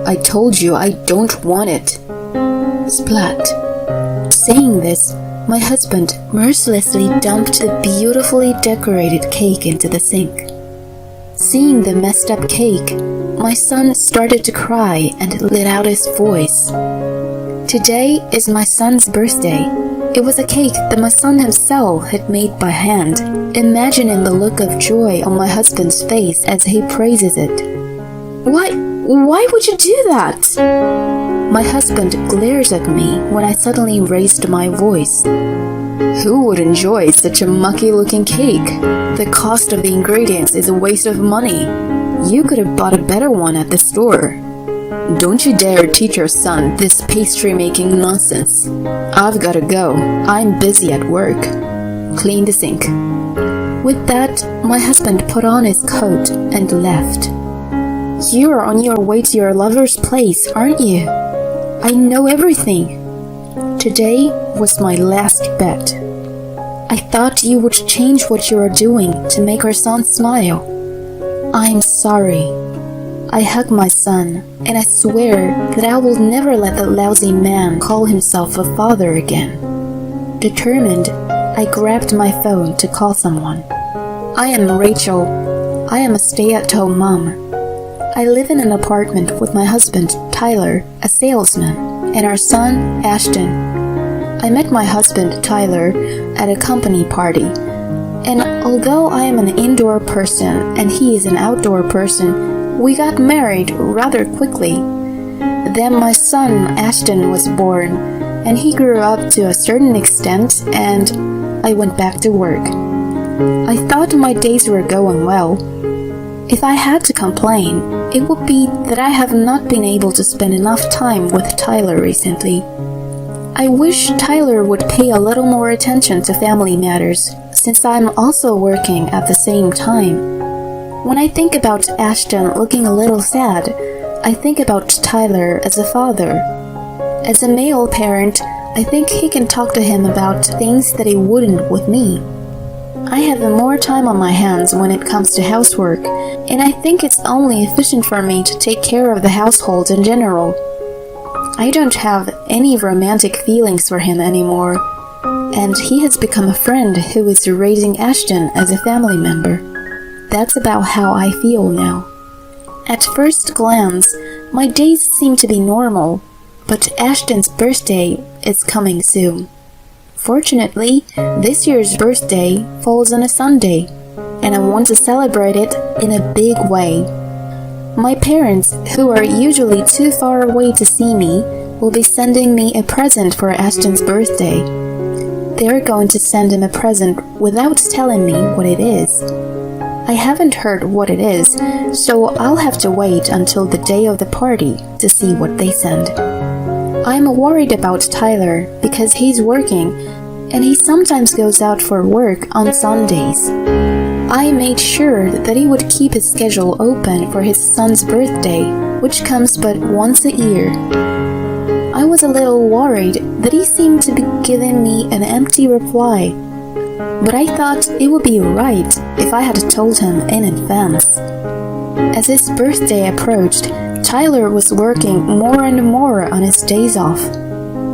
I told you I don't want it. Splat. Saying this, my husband mercilessly dumped the beautifully decorated cake into the sink. Seeing the messed up cake, my son started to cry and let out his voice. Today is my son's birthday. It was a cake that my son himself had made by hand. Imagining the look of joy on my husband's face as he praises it. Why would you do that? My husband glares at me when I suddenly raised my voice. Who would enjoy such a mucky-looking cake? The cost of the ingredients is a waste of money. You could have bought a better one at the store. Don't you dare teach your son this pastry-making nonsense. I've gotta go. I'm busy at work. Clean the sink. With that, my husband put on his coat and left. You are on your way to your lover's place, aren't you? I know everything. Today was my last bet. I thought you would change what you are doing to make our son smile. I'm sorry. I hug my son, and I swear that I will never let that lousy man call himself a father again. Determined, I grabbed my phone to call someone. I am Rachel. I am a stay-at-home mom. I live in an apartment with my husband, Tyler, a salesman, and our son, Ashton. I met my husband, Tyler, at a company party. And although I am an indoor person and he is an outdoor person, we got married rather quickly. Then my son, Ashton, was born, and he grew up to a certain extent, and I went back to work. I thought my days were going well. If I had to complain, it would be that I have not been able to spend enough time with Tyler recently. I wish Tyler would pay a little more attention to family matters, since I'm also working at the same time. When I think about Ashton looking a little sad, I think about Tyler as a father. As a male parent, I think he can talk to him about things that he wouldn't with me. I have more time on my hands when it comes to housework, and I think it's only efficient for me to take care of the household in general. I don't have any romantic feelings for him anymore, and he has become a friend who is raising Ashton as a family member. That's about how I feel now. At first glance, my days seem to be normal, but Ashton's birthday is coming soon. Fortunately, this year's birthday falls on a Sunday, and I want to celebrate it in a big way. My parents, who are usually too far away to see me, will be sending me a present for Ashton's birthday. They're going to send him a present without telling me what it is. I haven't heard what it is, so I'll have to wait until the day of the party to see what they send. I'm worried about Tyler because he's working, and he sometimes goes out for work on Sundays. I made sure that he would keep his schedule open for his son's birthday, which comes but once a year. I was a little worried that he seemed to be giving me an empty reply, but I thought it would be right if I had told him in advance. As his birthday approached, Tyler was working more and more on his days off.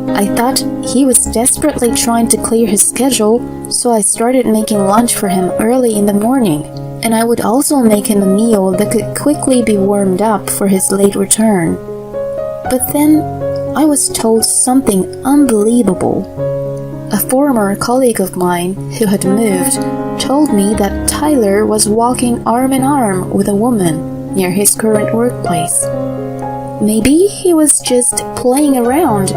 I thought he was desperately trying to clear his schedule, so I started making lunch for him early in the morning, and I would also make him a meal that could quickly be warmed up for his late return. But then I was told something unbelievable. A former colleague of mine who had moved told me that Tyler was walking arm in arm with a woman near his current workplace. Maybe he was just playing around.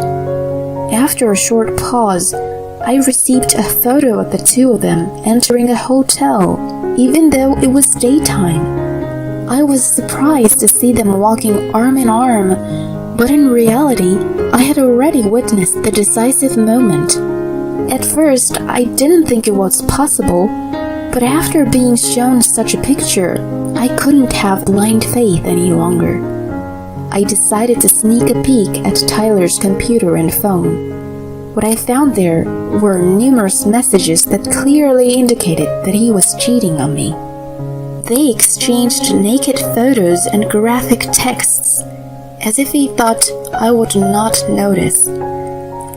After a short pause, I received a photo of the two of them entering a hotel, even though it was daytime. I was surprised to see them walking arm in arm, but in reality, I had already witnessed the decisive moment. At first, I didn't think it was possible, but after being shown such a picture, I couldn't have blind faith any longer. I decided to sneak a peek at Tyler's computer and phone. What I found there were numerous messages that clearly indicated that he was cheating on me. They exchanged naked photos and graphic texts. as if he thought I would not notice.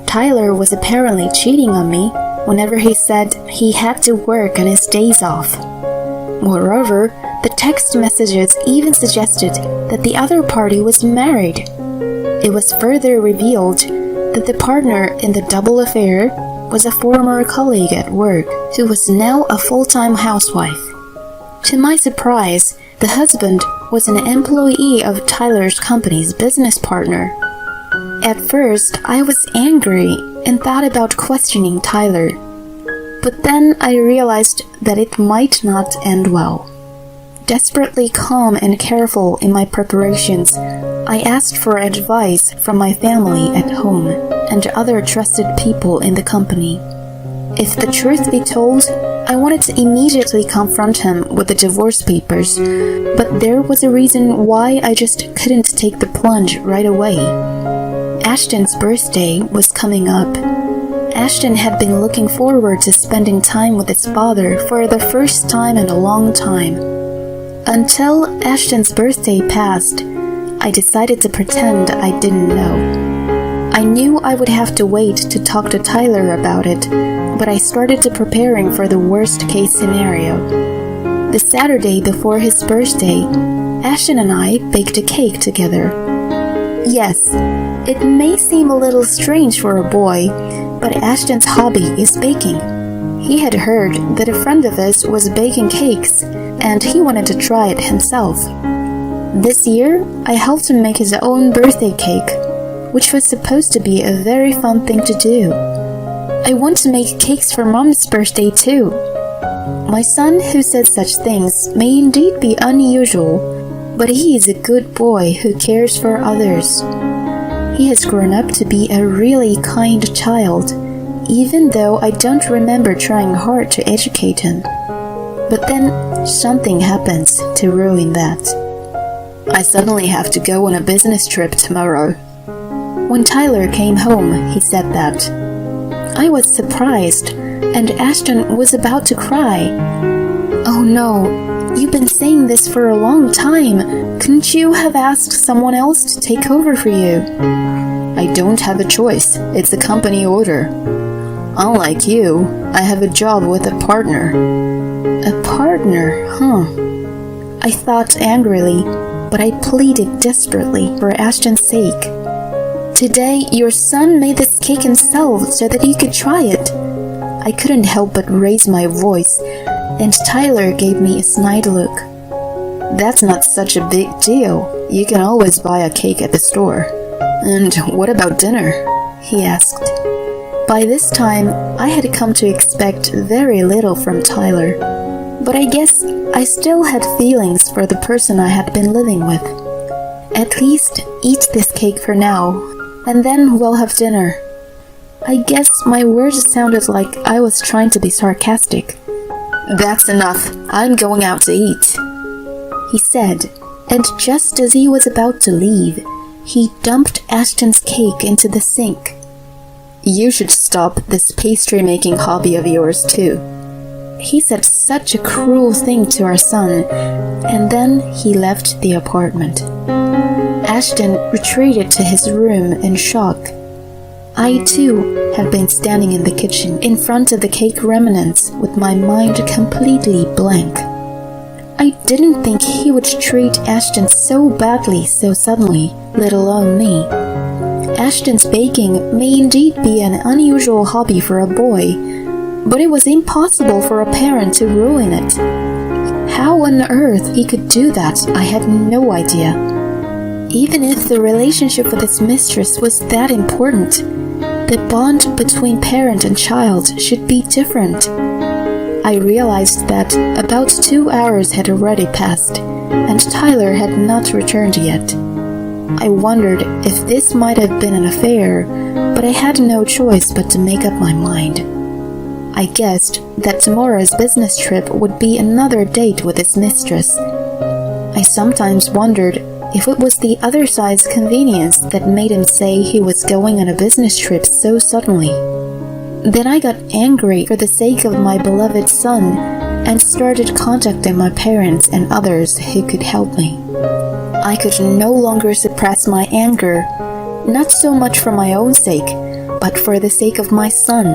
Tyler was apparently cheating on me whenever he said he had to work on his days off. Moreover, the text messages even suggested that the other party was married. It was further revealed that the partner in the double affair was a former colleague at work who was now a full-time housewife. To my surprise, the husband was an employee of Tyler's company's business partner. At first, I was angry and thought about questioning Tyler. But then I realized that it might not end well. Desperately calm and careful in my preparations, I asked for advice from my family at home and other trusted people in the company. If the truth be told, I wanted to immediately confront him with the divorce papers, but there was a reason why I just couldn't take the plunge right away. Ashton's birthday was coming up. Ashton had been looking forward to spending time with his father for the first time in a long time. Until Ashton's birthday passed, I decided to pretend I didn't know. I knew I would have to wait to talk to Tyler about it, but I started to preparing for the worst-case scenario. The Saturday before his birthday, Ashton and I baked a cake together. Yes, it may seem a little strange for a boy, but Ashton's hobby is baking. He had heard that a friend of his was baking cakes, and he wanted to try it himself. This year, I helped him make his own birthday cake, which was supposed to be a very fun thing to do. I want to make cakes for Mom's birthday too. My son, who says such things, may indeed be unusual, but he is a good boy who cares for others. He has grown up to be a really kind child, even though I don't remember trying hard to educate him. But then something happens to ruin that. I suddenly have to go on a business trip tomorrow. When Tyler came home, he said that. I was surprised, and Ashton was about to cry. Oh no, you've been saying this for a long time. Couldn't you have asked someone else to take over for you? I don't have a choice. It's a company order. Unlike you, I have a job with a partner. A partner, huh? I thought angrily, but I pleaded desperately for Ashton's sake. Today, your son made this cake himself so that you could try it. I couldn't help but raise my voice, and Tyler gave me a snide look. That's not such a big deal. You can always buy a cake at the store. And what about dinner? He asked. By this time, I had come to expect very little from Tyler, but I guess I still had feelings for the person I had been living with. At least eat this cake for now, and then we'll have dinner. I guess my words sounded like I was trying to be sarcastic. That's enough. I'm going out to eat, he said, and just as he was about to leave, he dumped Ashton's cake into the sink. You should stop this pastry-making hobby of yours too. He said such a cruel thing to our son, and then he left the apartment. Ashton retreated to his room in shock. I too had been standing in the kitchen in front of the cake remnants with my mind completely blank. I didn't think he would treat Ashton so badly so suddenly, let alone me. Ashton's baking may indeed be an unusual hobby for a boy, but it was impossible for a parent to ruin it. How on earth he could do that, I had no idea. Even if the relationship with his mistress was that important, the bond between parent and child should be different. I realized that about 2 hours had already passed, and Tyler had not returned yet. I wondered if this might have been an affair, but I had no choice but to make up my mind. I guessed that tomorrow's business trip would be another date with his mistress. I sometimes wondered if it was the other side's convenience that made him say he was going on a business trip so suddenly. Then I got angry for the sake of my beloved son and started contacting my parents and others who could help me. I could no longer suppress my anger, not so much for my own sake, but for the sake of my son.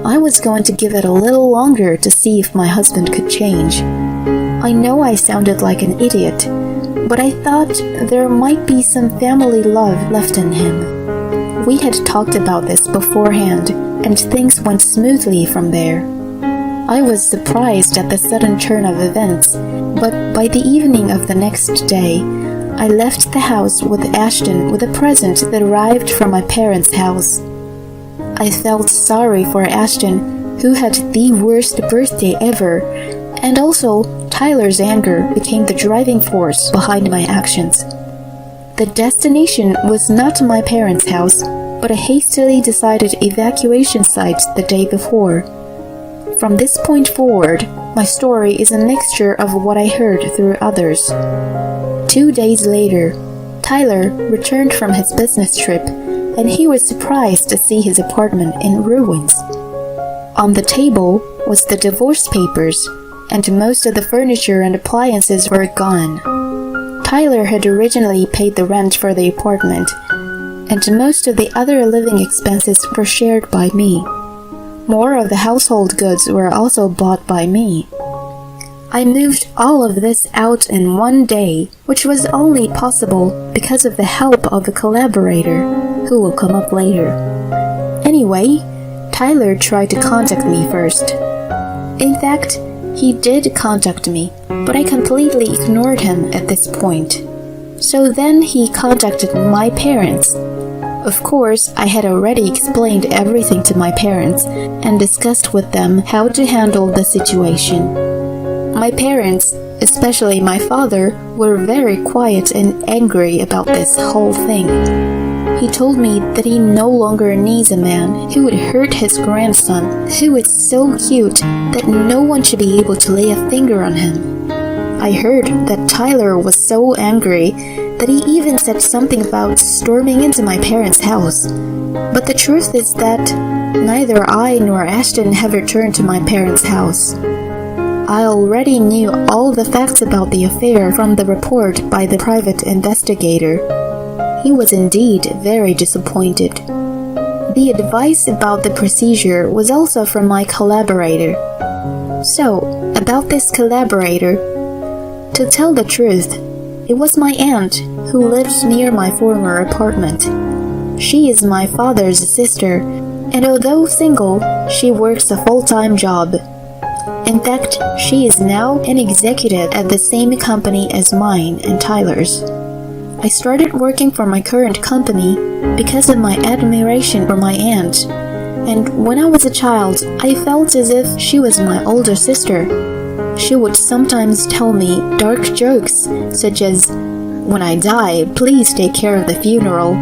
I was going to give it a little longer to see if my husband could change. I know I sounded like an idiot, but I thought there might be some family love left in him. We had talked about this beforehand, and things went smoothly from there. I was surprised at the sudden turn of events, but by the evening of the next day, I left the house with Ashton with a present that arrived from my parents' house. I felt sorry for Ashton, who had the worst birthday ever, and also Tyler's anger became the driving force behind my actions. The destination was not my parents' house, but a hastily decided evacuation site the day before. From this point forward, my story is a mixture of what I heard through others. 2 days later, Tyler returned from his business trip, and he was surprised to see his apartment in ruins. On the table was the divorce papers, and most of the furniture and appliances were gone. Tyler had originally paid the rent for the apartment, and most of the other living expenses were shared by me. More of the household goods were also bought by me. I moved all of this out in one day, which was only possible because of the help of a collaborator, who will come up later. Anyway, Tyler tried to contact me first. In fact, he did contact me, but I completely ignored him at this point. So then he contacted my parents. Of course, I had already explained everything to my parents and discussed with them how to handle the situation. My parents, especially my father, were very quiet and angry about this whole thing. He told me that he no longer needs a man who would hurt his grandson, who is so cute that no one should be able to lay a finger on him. I heard that Tyler was so angry that he even said something about storming into my parents' house. But the truth is that neither I nor Ashton have returned to my parents' house. I already knew all the facts about the affair from the report by the private investigator. He was indeed very disappointed. The advice about the procedure was also from my collaborator. So, about this collaborator, to tell the truth, it was my aunt who lives near my former apartment. She is my father's sister, and although single, she works a full-time job. In fact, she is now an executive at the same company as mine and Tyler's. I started working for my current company because of my admiration for my aunt, and when I was a child, I felt as if she was my older sister. She would sometimes tell me dark jokes, such as, "When I die, please take care of the funeral."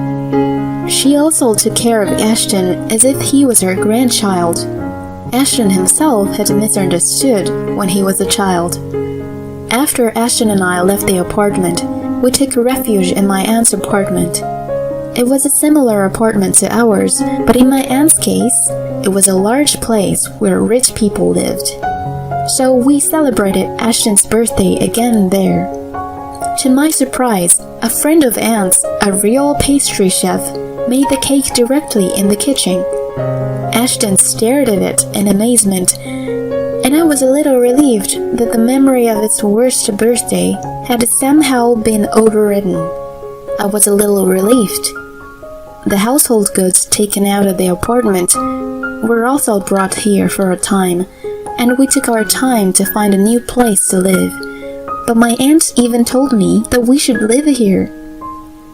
She also took care of Ashton as if he was her grandchild. Ashton himself had misunderstood when he was a child. After Ashton and I left the apartment, we took refuge in my aunt's apartment. It was a similar apartment to ours, but in my aunt's case, it was a large place where rich people lived. So we celebrated Ashton's birthday again there. To my surprise, a friend of Aunt's, a real pastry chef, made the cake directly in the kitchen. Ashton stared at it in amazement, and I was a little relieved that the memory of its worst birthday had somehow been overridden. I was a little relieved. The household goods taken out of the apartment were also brought here for a time, and we took our time to find a new place to live. But my aunt even told me that we should live here.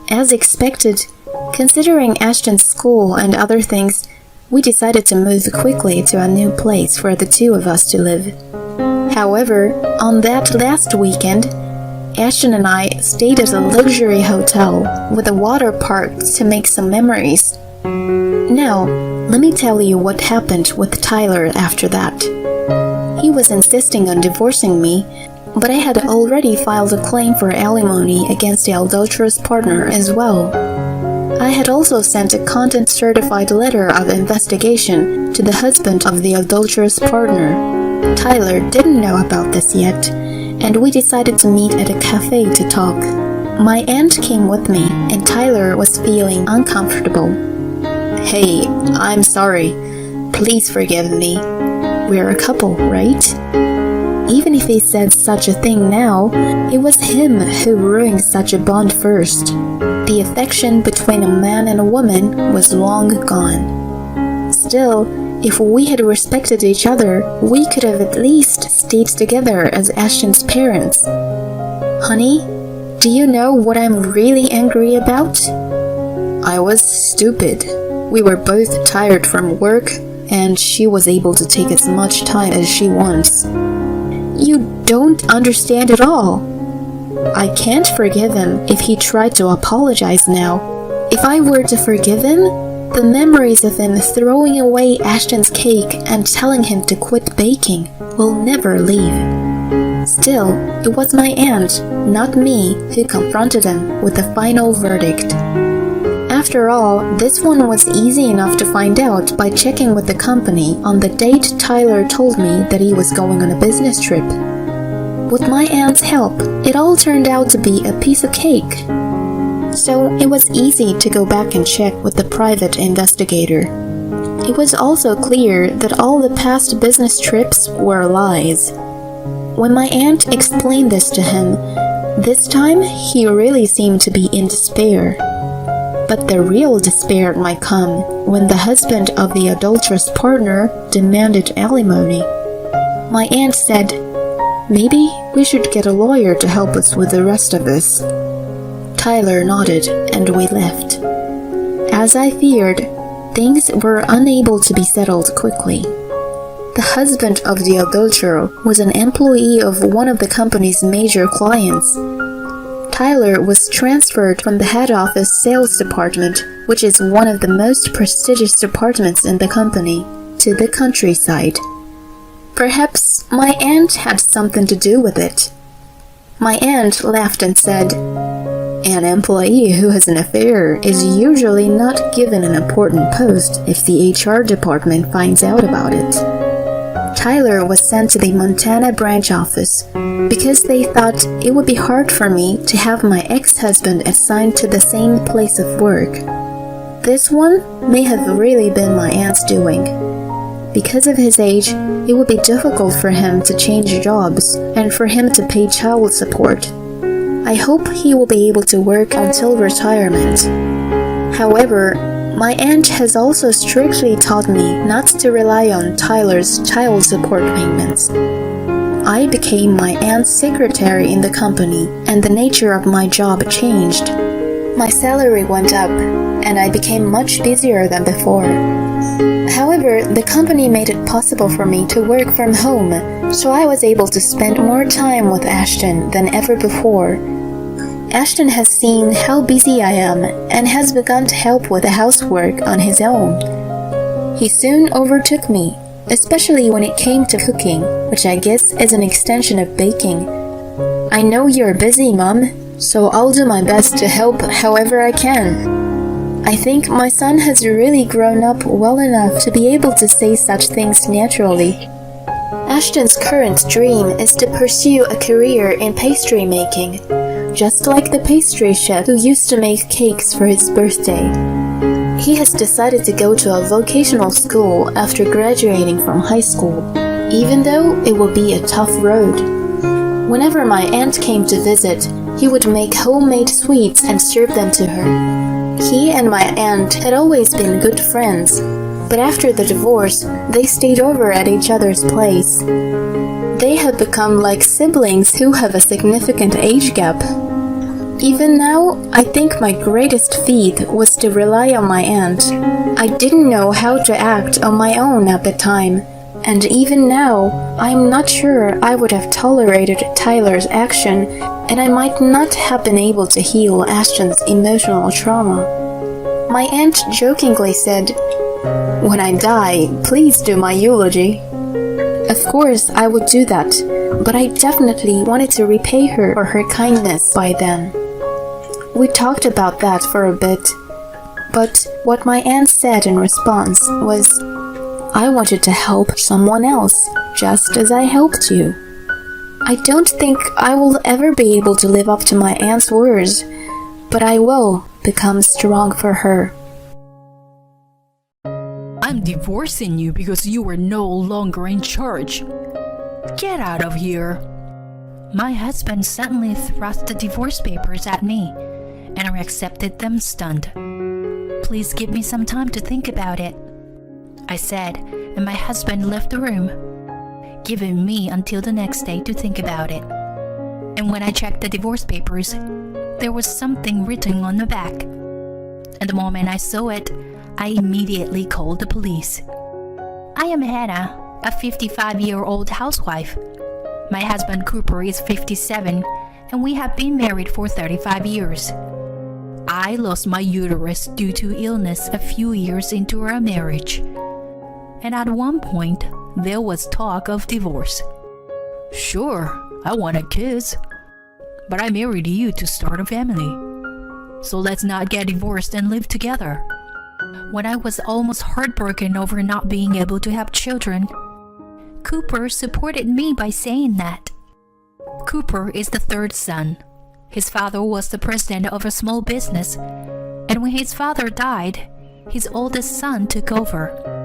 As expected, considering Ashton's school and other things, we decided to move quickly to a new place for the two of us to live. However, on that last weekend, Ashton and I stayed at a luxury hotel with a water park to make some memories. Now, let me tell you what happened with Tyler after that. He was insisting on divorcing me, but I had already filed a claim for alimony against the adulterous partner as well. I had also sent a content-certified letter of investigation to the husband of the adulterous partner. Tyler didn't know about this yet, and we decided to meet at a cafe to talk. My aunt came with me, and Tyler was feeling uncomfortable. "Hey, I'm sorry. Please forgive me. We're a couple, right?" Even if he said such a thing now, it was him who ruined such a bond first. The affection between a man and a woman was long gone. Still, if we had respected each other, we could have at least stayed together as Ashton's parents. "Honey, do you know what I'm really angry about?" I was stupid. We were both tired from work, and she was able to take as much time as she wants. You don't understand at all. I can't forgive him if he tried to apologize now. If I were to forgive him, the memories of him throwing away Ashton's cake and telling him to quit baking will never leave. Still, it was my aunt, not me, who confronted him with the final verdict. After all, this one was easy enough to find out by checking with the company on the date Tyler told me that he was going on a business trip. With my aunt's help, it all turned out to be a piece of cake. So it was easy to go back and check with the private investigator. It was also clear that all the past business trips were lies. When my aunt explained this to him, this time he really seemed to be in despair. But the real despair might come when the husband of the adulterous partner demanded alimony. My aunt said, "Maybe we should get a lawyer to help us with the rest of this." Tyler nodded and we left. As I feared, things were unable to be settled quickly. The husband of the adulterer was an employee of one of the company's major clients. Tyler was transferred from the head office sales department, which is one of the most prestigious departments in the company, to the countryside. Perhaps my aunt had something to do with it. My aunt laughed and said, "An employee who has an affair is usually not given an important post if the HR department finds out about it." Tyler was sent to the Montana branch office because they thought it would be hard for me to have my ex-husband assigned to the same place of work. This one may have really been my aunt's doing. Because of his age, it would be difficult for him to change jobs and for him to pay child support. I hope he will be able to work until retirement. However, my aunt has also strictly taught me not to rely on Tyler's child support payments. I became my aunt's secretary in the company, and the nature of my job changed. My salary went up, and I became much busier than before. However, the company made it possible for me to work from home, so I was able to spend more time with Ashton than ever before. Ashton has seen how busy I am and has begun to help with the housework on his own. He soon overtook me, especially when it came to cooking, which I guess is an extension of baking. "I know you're busy, Mom, so I'll do my best to help however I can." I think my son has really grown up well enough to be able to say such things naturally. Ashton's current dream is to pursue a career in pastry making, just like the pastry chef who used to make cakes for his birthday. He has decided to go to a vocational school after graduating from high school, even though it will be a tough road. Whenever my aunt came to visit, he would make homemade sweets and serve them to her. He and my aunt had always been good friends, but after the divorce, they stayed over at each other's place. They have become like siblings who have a significant age gap. Even now, I think my greatest feat was to rely on my aunt. I didn't know how to act on my own at the time, and even now, I'm not sure I would have tolerated Tyler's action, and I might not have been able to heal Ashton's emotional trauma. My aunt jokingly said, "When I die, please do my eulogy." Of course, I would do that, but I definitely wanted to repay her for her kindness by then. We talked about that for a bit, but what my aunt said in response was, "I wanted to help someone else, just as I helped you." I don't think I will ever be able to live up to my aunt's words, but I will become strong for her. I'm divorcing you because you are no longer in charge. Get out of here. My husband suddenly thrust the divorce papers at me, and I accepted them stunned. Please give me some time to think about it, I said, and my husband left the room, giving me until the next day to think about it. And when I checked the divorce papers, there was something written on the back. And the moment I saw it, I immediately called the police. I am Hannah, a 55-year-old housewife. My husband Cooper is 57, and we have been married for 35 years. I lost my uterus due to illness a few years into our marriage. And at one point, there was talk of divorce. Sure, I wanted kids, but I married you to start a family. So let's not get divorced and live together. When I was almost heartbroken over not being able to have children, Cooper supported me by saying that. Cooper is the third son. His father was the president of a small business, and when his father died, his oldest son took over.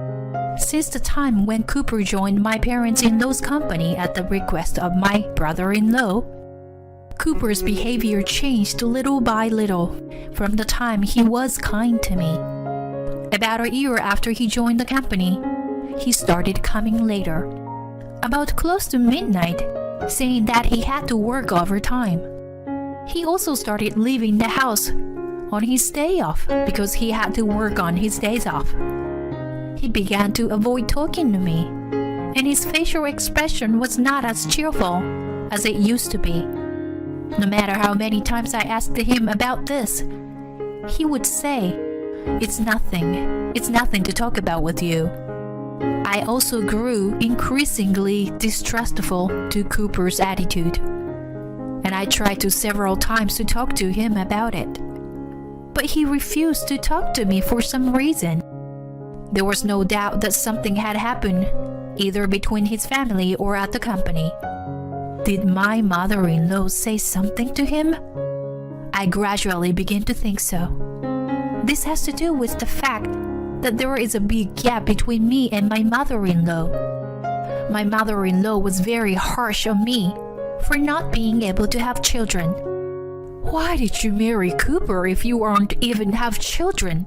Since the time when Cooper joined my parents-in-law's company at the request of my brother-in-law, Cooper's behavior changed little by little from the time he was kind to me. About a year after he joined the company, he started coming later, about close to midnight, saying that he had to work overtime. He also started leaving the house on his day off because he had to work on his days off. He began to avoid talking to me, and his facial expression was not as cheerful as it used to be. No matter how many times I asked him about this, he would say, It's nothing to talk about with you. I also grew increasingly distrustful to Cooper's attitude, and I tried to several times to talk to him about it. But he refused to talk to me for some reason. There was no doubt that something had happened, either between his family or at the company. Did my mother-in-law say something to him? I gradually began to think so. This has to do with the fact that there is a big gap between me and my mother-in-law. My mother-in-law was very harsh on me for not being able to have children. Why did you marry Cooper if you aren't even have children?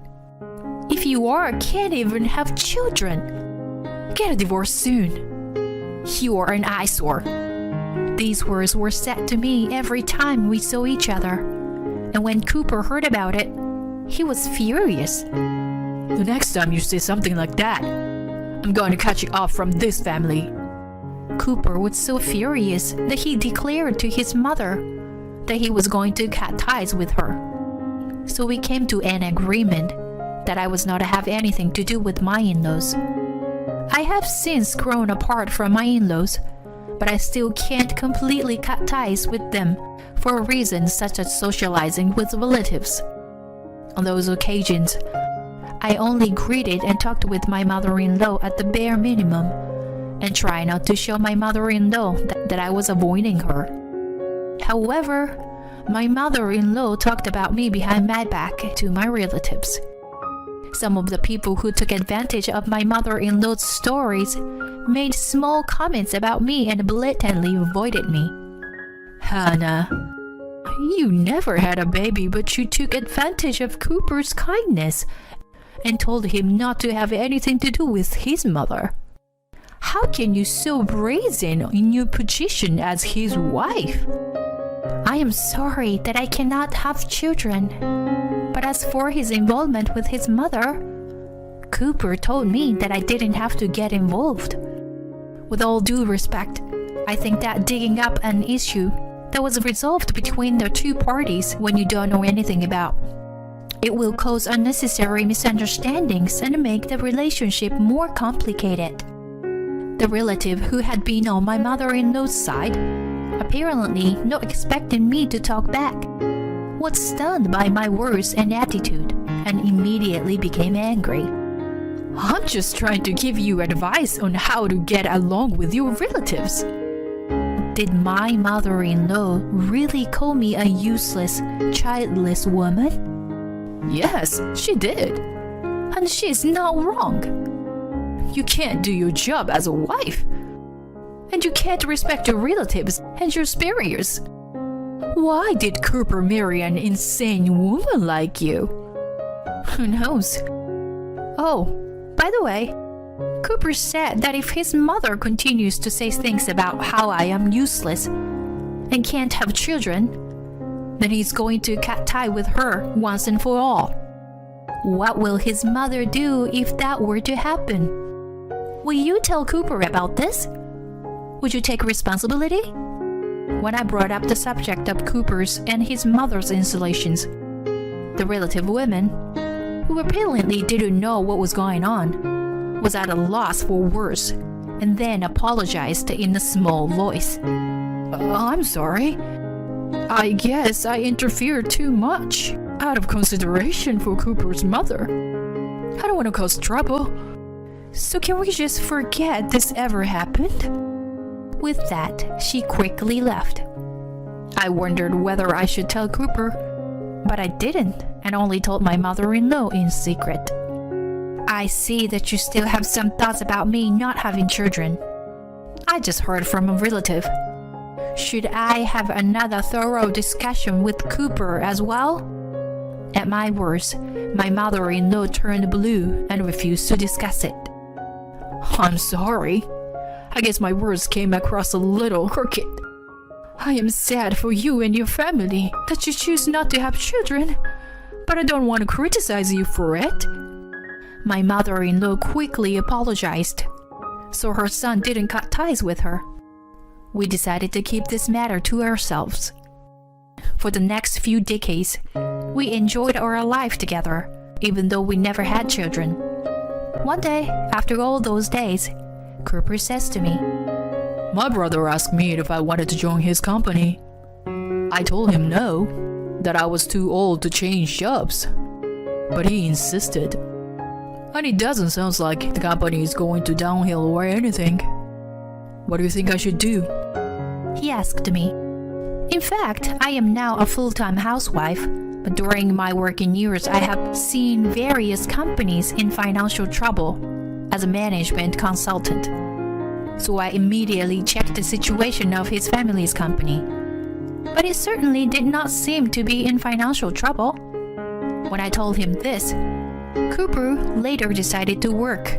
If you can't even have children, get a divorce soon. You are an eyesore. These words were said to me every time we saw each other, and when Cooper heard about it, he was furious. The next time you say something like that, I'm going to cut you off from this family. Cooper was so furious that he declared to his mother that he was going to cut ties with her. So we came to an agreement that I was not to have anything to do with my in-laws. I have since grown apart from my in-laws, but I still can't completely cut ties with them for reasons such as socializing with relatives. On those occasions, I only greeted and talked with my mother-in-law at the bare minimum, and try not to show my mother-in-law that I was avoiding her. However, my mother-in-law talked about me behind my back to my relatives. Some of the people who took advantage of my mother-in-law's stories made small comments about me and blatantly avoided me. Hannah, you never had a baby, but you took advantage of Cooper's kindness and told him not to have anything to do with his mother. How can you so brazen in your position as his wife? I am sorry that I cannot have children, but as for his involvement with his mother, Cooper told me that I didn't have to get involved. With all due respect, I think that digging up an issue that was resolved between the two parties when you don't know anything about it will cause unnecessary misunderstandings and make the relationship more complicated. The relative who had been on my mother-in-law's side, apparently not expecting me to talk back, was stunned by my words and attitude and immediately became angry. I'm just trying to give you advice on how to get along with your relatives. did my mother-in-law really call me a useless, childless woman? Yes, she did. And she's not wrong. You can't do your job as a wife. And you can't respect your relatives and your superiors. Why did Cooper marry an insane woman like you? Who knows? Oh, by the way, Cooper said that if his mother continues to say things about how I am useless and can't have children, then he's going to cut tie with her once and for all. What will his mother do if that were to happen? Will you tell Cooper about this? Would you take responsibility? When I brought up the subject of Cooper's and his mother's installations, the relative women, who apparently didn't know what was going on, was at a loss for words and then apologized in a small voice. I'm sorry. I guess I interfered too much out of consideration for Cooper's mother. I don't want to cause trouble. So can we just forget this ever happened? With that, she quickly left. I wondered whether I should tell Cooper, but I didn't and only told my mother-in-law in secret. I see that you still have some thoughts about me not having children. I just heard from a relative. Should I have another thorough discussion with Cooper as well? At my words, my mother-in-law turned blue and refused to discuss it. I'm sorry. I guess my words came across a little crooked. I am sad for you and your family that you choose not to have children, but I don't want to criticize you for it. My mother-in-law quickly apologized, so her son didn't cut ties with her. We decided to keep this matter to ourselves. For the next few decades, we enjoyed our life together, even though we never had children. One day, after all those days, Cooper says to me, My brother asked me if I wanted to join his company. I told him no, that I was too old to change jobs. But he insisted. And it doesn't sound like the company is going to downhill or anything. What do you think I should do? He asked me. In fact, I am now a full-time housewife, but during my working years I have seen various companies in financial trouble as a management consultant. So I immediately checked the situation of his family's company. But it certainly did not seem to be in financial trouble. When I told him this, Cooper later decided to work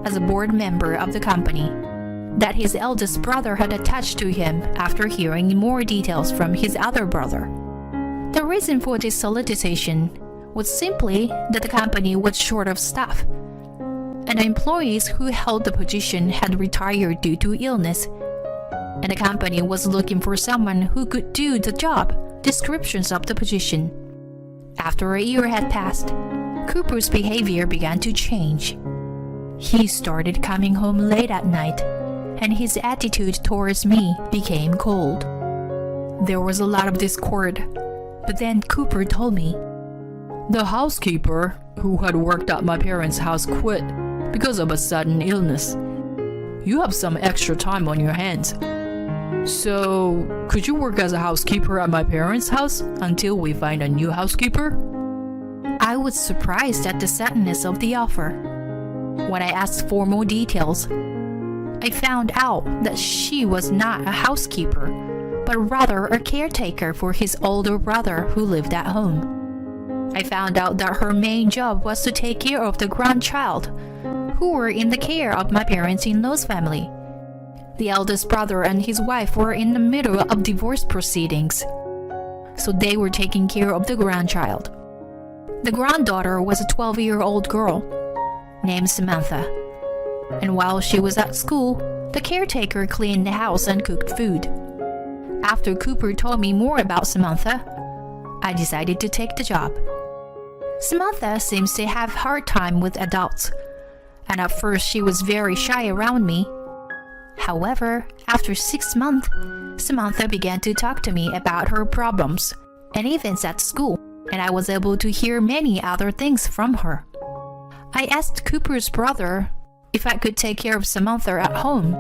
as a board member of the company that his eldest brother had attached to him after hearing more details from his other brother. The reason for this solicitation was simply that the company was short of staff, and the employees who held the position had retired due to illness, and the company was looking for someone who could do the job descriptions of the position. After a year had passed, Cooper's behavior began to change. He started coming home late at night, and his attitude towards me became cold. There was a lot of discord, but then Cooper told me, The housekeeper who had worked at my parents' house quit because of a sudden illness. You have some extra time on your hands. So, could you work as a housekeeper at my parents' house until we find a new housekeeper? I was surprised at the suddenness of the offer. When I asked for more details, I found out that she was not a housekeeper, but rather a caretaker for his older brother who lived at home. I found out that her main job was to take care of the grandchild, who were in the care of my parents-in-law's family. The eldest brother and his wife were in the middle of divorce proceedings, so they were taking care of the grandchild. The granddaughter was a 12-year-old girl named Samantha, and while she was at school, the caretaker cleaned the house and cooked food. After Cooper told me more about Samantha, I decided to take the job. Samantha seems to have a hard time with adults, and at first she was very shy around me. However, after 6 months, Samantha began to talk to me about her problems and events at school, and I was able to hear many other things from her. I asked Cooper's brother if I could take care of Samantha at home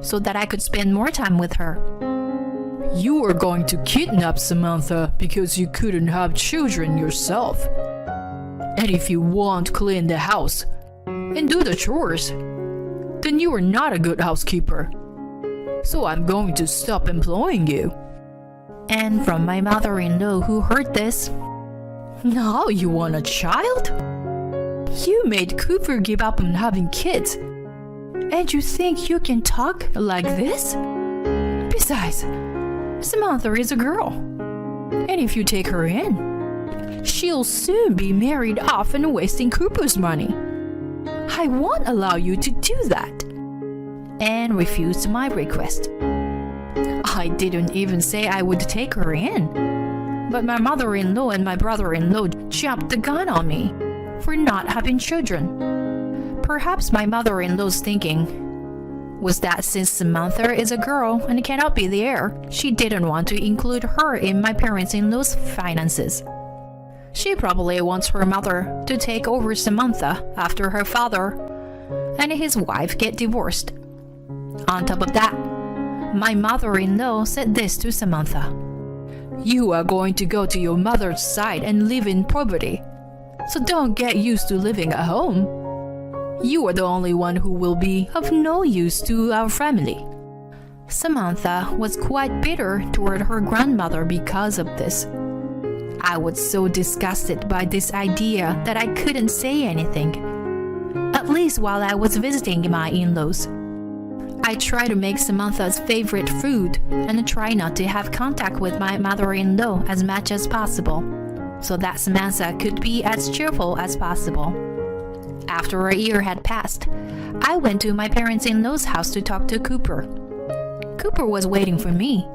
so that I could spend more time with her. You were going to kidnap Samantha because you couldn't have children yourself. And if you won't clean the house and do the chores, then you are not a good housekeeper. So I'm going to stop employing you. And from my mother-in-law, who heard this, Now you want a child? You made Cooper give up on having kids. and you think you can talk like this? Besides, Samantha is a girl. And if you take her in, she'll soon be married off and wasting Cooper's money. I won't allow you to do that. And refused my request. I didn't even say I would take her in. But my mother-in-law and my brother-in-law jumped the gun on me for not having children. Perhaps my mother-in-law's thinking was that since Samantha is a girl and cannot be the heir, she didn't want to include her in my parents-in-law's finances. She probably wants her mother to take over Samantha after her father and his wife get divorced. On top of that, my mother-in-law said this to Samantha. You are going to go to your mother's side and live in poverty. So don't get used to living at home. You are the only one who will be of no use to our family. Samantha was quite bitter toward her grandmother because of this. I was so disgusted by this idea that I couldn't say anything, at least while I was visiting my in-laws. I tried to make Samantha's favorite food and try not to have contact with my mother-in-law as much as possible, so that Samantha could be as cheerful as possible. After a year had passed, I went to my parents-in-law's house to talk to Cooper. Cooper was waiting for me,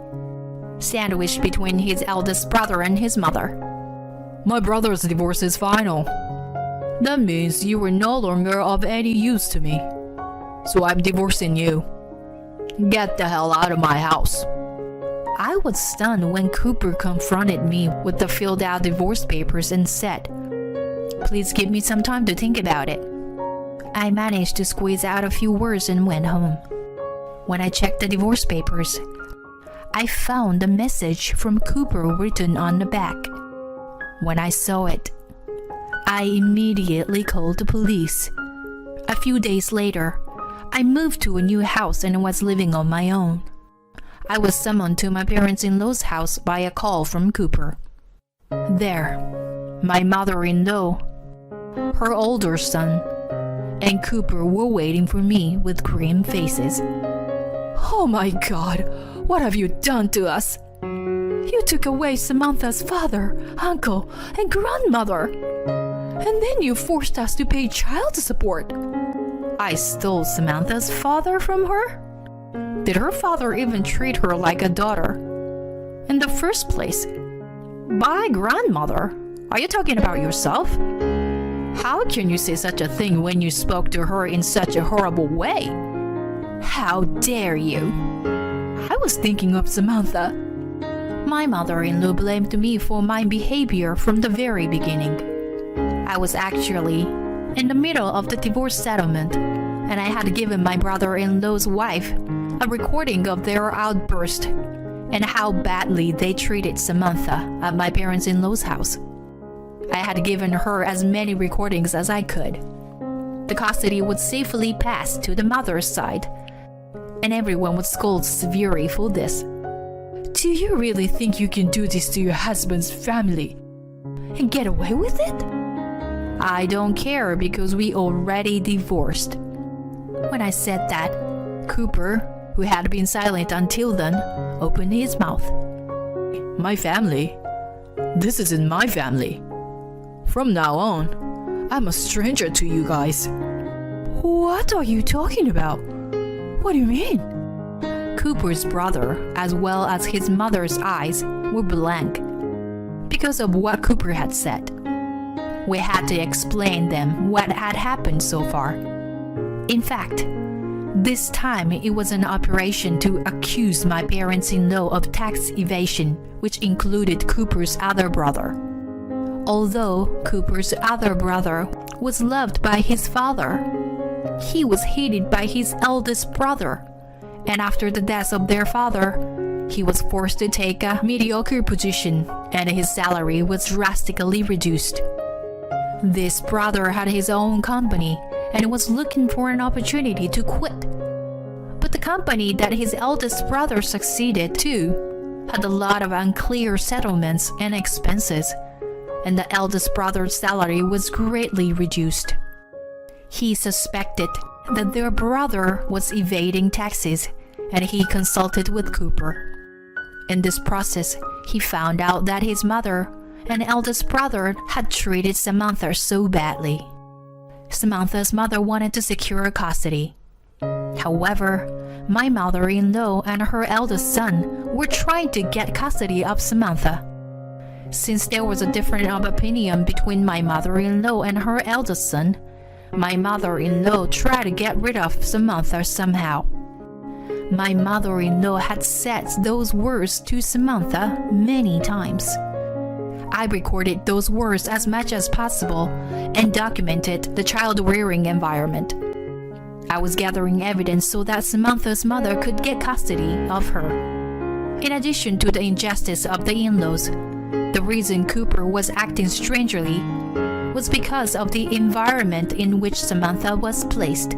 sandwiched between his eldest brother and his mother. My brother's divorce is final. That means you were no longer of any use to me. So I'm divorcing you. Get the hell out of my house. I was stunned when Cooper confronted me with the filled out divorce papers and said, "Please give me some time to think about it." I managed to squeeze out a few words and went home. When I checked the divorce papers, I found a message from Cooper written on the back. When I saw it, I immediately called the police. A few days later, I moved to a new house and was living on my own. I was summoned to my parents-in-law's house by a call from Cooper. There, my mother-in-law, her older son, and Cooper were waiting for me with grim faces. Oh my God, what have you done to us? You took away Samantha's father, uncle, and grandmother. And then you forced us to pay child support. I stole Samantha's father from her? Did her father even treat her like a daughter? In the first place, my grandmother? Are you talking about yourself? How can you say such a thing when you spoke to her in such a horrible way? How dare you? I was thinking of Samantha. My mother-in-law blamed me for my behavior from the very beginning. I was actually in the middle of the divorce settlement, and I had given my brother-in-law's wife a recording of their outburst and how badly they treated Samantha at my parents-in-law's house. I had given her as many recordings as I could. The custody would safely pass to the mother's side, and everyone would scold severely for this. Do you really think you can do this to your husband's family and get away with it? I don't care because we already divorced. When I said that, Cooper, who had been silent until then, opened his mouth. My family? This isn't my family. From now on, I'm a stranger to you guys. What are you talking about? What do you mean? Cooper's brother, as well as his mother's eyes, were blank because of what Cooper had said. We had to explain them what had happened so far. In fact, this time it was an operation to accuse my parents-in-law of tax evasion, which included Cooper's other brother. Although Cooper's other brother was loved by his father, he was hated by his eldest brother, and after the death of their father, He was forced to take a mediocre position, and his salary was drastically reduced. This brother had his own company and was looking for an opportunity to quit. But the company that his eldest brother succeeded to had a lot of unclear settlements and expenses, and the eldest brother's salary was greatly reduced. He suspected that their brother was evading taxes, and he consulted with Cooper. In this process, he found out that his mother and eldest brother had treated Samantha so badly. Samantha's mother wanted to secure custody. However, my mother-in-law and her eldest son were trying to get custody of Samantha. Since there was a difference of opinion between my mother-in-law and her eldest son, my mother-in-law tried to get rid of Samantha somehow. My mother-in-law had said those words to Samantha many times. I recorded those words as much as possible and documented the child-rearing environment. I was gathering evidence so that Samantha's mother could get custody of her. In addition to the injustice of the in-laws, the reason Cooper was acting strangely was because of the environment in which Samantha was placed.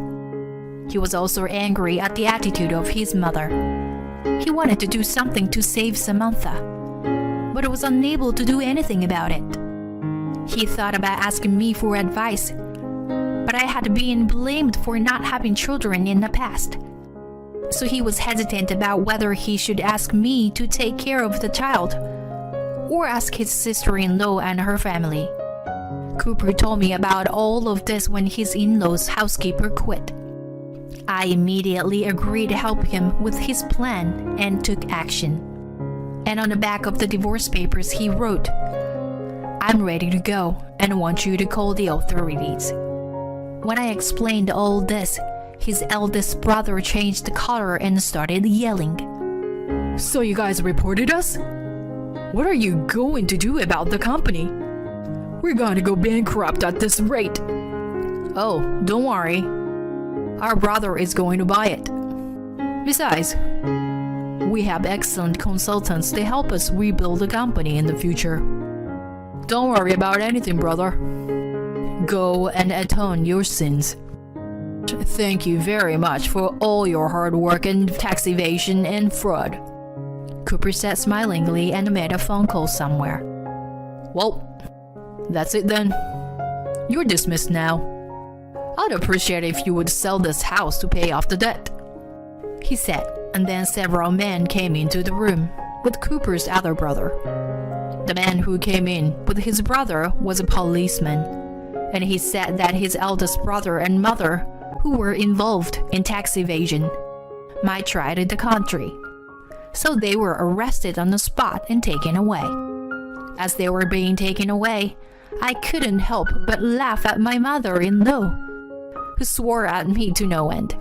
He was also angry at the attitude of his mother. He wanted to do something to save Samantha, but was unable to do anything about it. He thought about asking me for advice, but I had been blamed for not having children in the past. So he was hesitant about whether he should ask me to take care of the child or ask his sister-in-law and her family. Cooper told me about all of this when his in-law's housekeeper quit. I immediately agreed to help him with his plan and took action. And on the back of the divorce papers he wrote, "I'm ready to go and want you to call the authorities." When I explained all this, his eldest brother changed color and started yelling. So you guys reported us? What are you going to do about the company? We're going to go bankrupt at this rate. Oh, don't worry. Our brother is going to buy it. Besides, we have excellent consultants to help us rebuild the company in the future. Don't worry about anything, brother. Go and atone your sins. Thank you very much for all your hard work in tax evasion and fraud. Cooper said smilingly and made a phone call somewhere. Well, that's it then. You're dismissed now. I'd appreciate if you would sell this house to pay off the debt, he said, and then several men came into the room with Cooper's other brother. The man who came in with his brother was a policeman, and he said that his eldest brother and mother, who were involved in tax evasion, might try to the country. So they were arrested on the spot and taken away. As they were being taken away, I couldn't help but laugh at my mother-in-law, who swore at me to no end.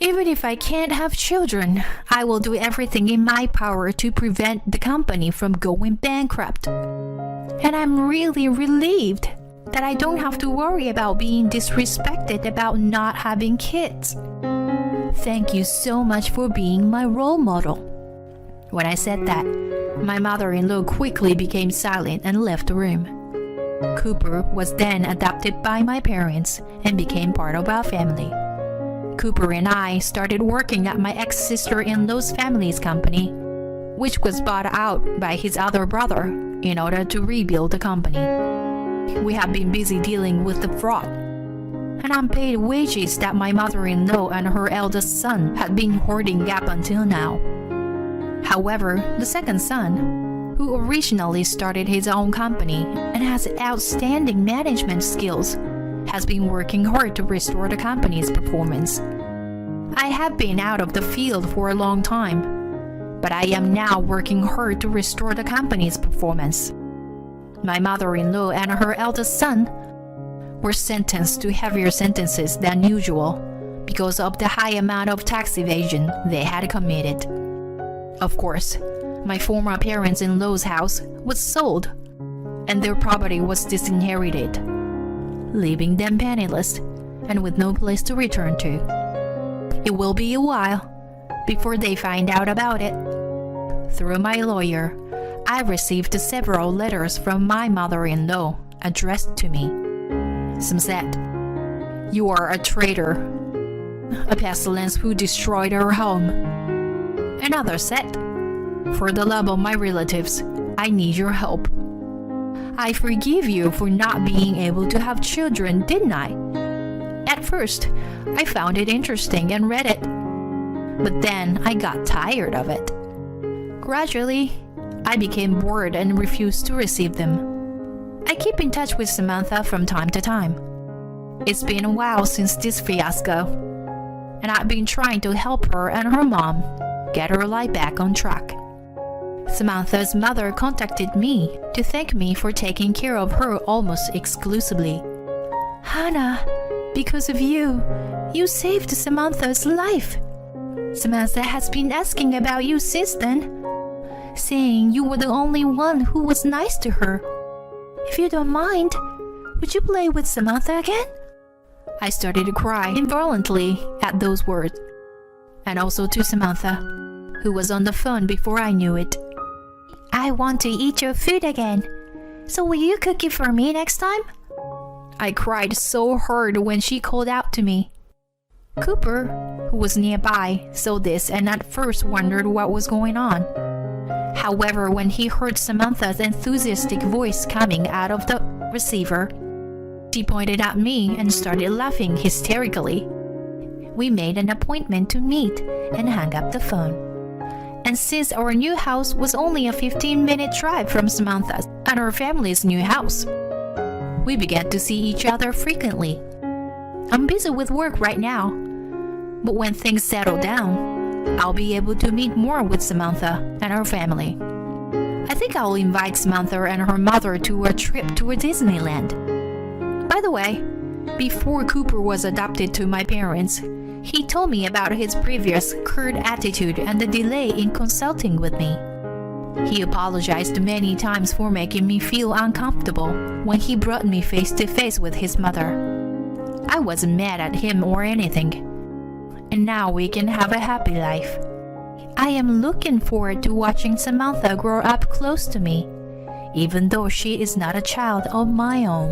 Even if I can't have children, I will do everything in my power to prevent the company from going bankrupt. And I'm really relieved that I don't have to worry about being disrespected about not having kids. Thank you so much for being my role model. When I said that, my mother-in-law quickly became silent and left the room. Cooper was then adopted by my parents and became part of our family. Cooper and I started working at my ex-sister-in-law's family's company, which was bought out by his other brother in order to rebuild the company. We have been busy dealing with the fraud and unpaid wages that my mother-in-law and her eldest son had been hoarding up until now. However, the second son, who originally started his own company and has outstanding management skills, has been working hard to restore the company's performance. I have been out of the field for a long time, but I am now working hard to restore the company's performance. My mother-in-law and her eldest son were sentenced to heavier sentences than usual because of the high amount of tax evasion they had committed. Of course, my former parents-in-law's house was sold, and their property was disinherited, leaving them penniless and with no place to return to. It will be a while before they find out about it, Through my lawyer, I received several letters from my mother-in-law addressed to me. Some said, "You are a traitor, a pestilence who destroyed our home." And others said, "For the love of my relatives, I need your help. I forgive you for not being able to have children, didn't I?" At first, I found it interesting and read it, but then I got tired of it. Gradually, I became bored and refused to receive them. I keep in touch with Samantha from time to time. It's been a while since this fiasco, and I've been trying to help her and her mom get her life back on track. Samantha's mother contacted me to thank me for taking care of her almost exclusively. "Hannah, because of you, you saved Samantha's life. Samantha has been asking about you since then, saying you were the only one who was nice to her. If you don't mind, would you play with Samantha again?" I started to cry involuntarily at those words, and also to Samantha, who was on the phone before I knew it. "I want to eat your food again, so will you cook it for me next time?" I cried so hard when she called out to me. Cooper, who was nearby, saw this and at first wondered what was going on. However, when he heard Samantha's enthusiastic voice coming out of the receiver, she pointed at me and started laughing hysterically. We made an appointment to meet and hung up the phone. And since our new house was only a 15-minute drive from Samantha's and her family's new house, we began to see each other frequently. I'm busy with work right now, but when things settle down, I'll be able to meet more with Samantha and her family. I think I'll invite Samantha and her mother to a trip to Disneyland. By the way, before Cooper was adopted to my parents, he told me about his previous curt attitude and the delay in consulting with me. He apologized many times for making me feel uncomfortable when he brought me face to face with his mother. I wasn't mad at him or anything, and now we can have a happy life. I am looking forward to watching Samantha grow up close to me, even though she is not a child of my own.